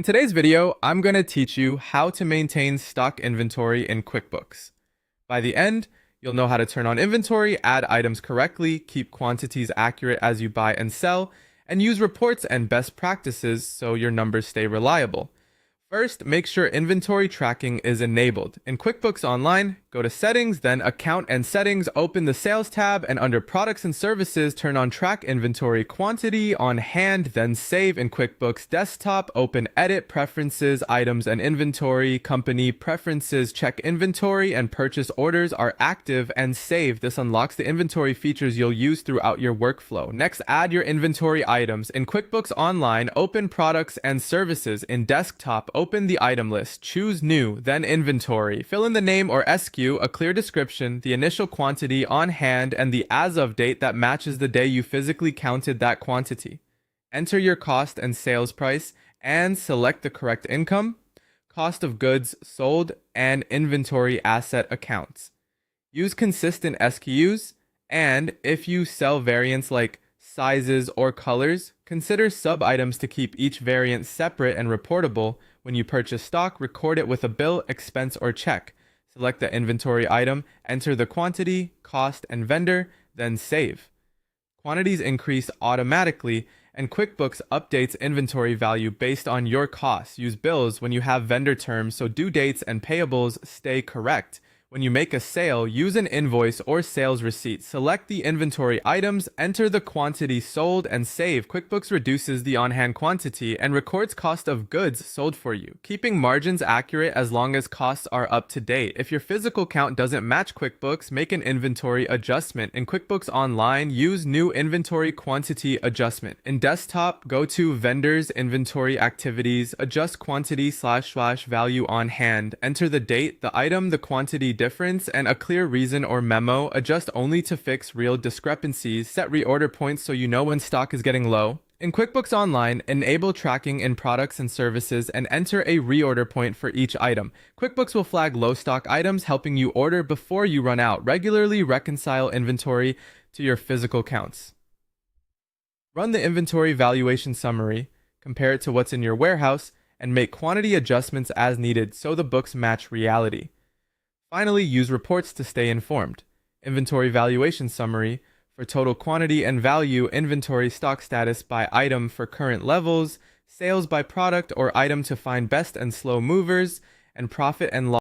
In today's video, I'm going to teach you how to maintain stock inventory in QuickBooks. By the end, you'll know how to turn on inventory, add items correctly, keep quantities accurate as you buy and sell, and use reports and best practices so your numbers stay reliable. First, make sure inventory tracking is enabled. In QuickBooks Online, go to Settings, then Account and Settings, open the Sales tab, and under Products and Services, turn on Track Inventory Quantity on Hand, then Save. In QuickBooks Desktop, open Edit, Preferences, Items and Inventory, Company Preferences, check Inventory and Purchase Orders are active, and save. This unlocks the inventory features you'll use throughout your workflow. Next, add your inventory items. In QuickBooks Online, open Products and Services. In Desktop, open the item list, choose New, then Inventory. Fill in the name or SKU, a clear description, the initial quantity on hand, and the as of date that matches the day you physically counted that quantity. Enter your cost and sales price, and select the correct income, cost of goods sold, and inventory asset accounts. Use consistent SKUs, and if you sell variants like sizes or colors, consider sub-items to keep each variant separate and reportable. When you purchase stock, record it with a bill, expense, or check. Select the inventory item, enter the quantity, cost, and vendor, then save. Quantities increase automatically, and QuickBooks updates inventory value based on your costs. Use bills when you have vendor terms so due dates and payables stay correct. When you make a sale, use an invoice or sales receipt. Select the inventory items, enter the quantity sold, and save. QuickBooks reduces the on-hand quantity and records cost of goods sold for you, keeping margins accurate as long as costs are up to date. If your physical count doesn't match QuickBooks, make an inventory adjustment. In QuickBooks Online, use New Inventory Quantity Adjustment. In Desktop, go to Vendors, Inventory Activities, adjust quantity/value on hand. Enter the date, the item, the quantity difference, and a clear reason or memo. Adjust only to fix real discrepancies. Set reorder points so you know when stock is getting low. In QuickBooks Online, enable tracking in products and services and enter a reorder point for each item. QuickBooks will flag low stock items, helping you order before you run out. Regularly reconcile inventory to your physical counts. Run the inventory valuation summary, compare it to what's in your warehouse, and make quantity adjustments as needed so the books match reality. Finally, use reports to stay informed. Inventory valuation summary for total quantity and value, inventory stock status by item for current levels, sales by product or item to find best and slow movers, and profit and loss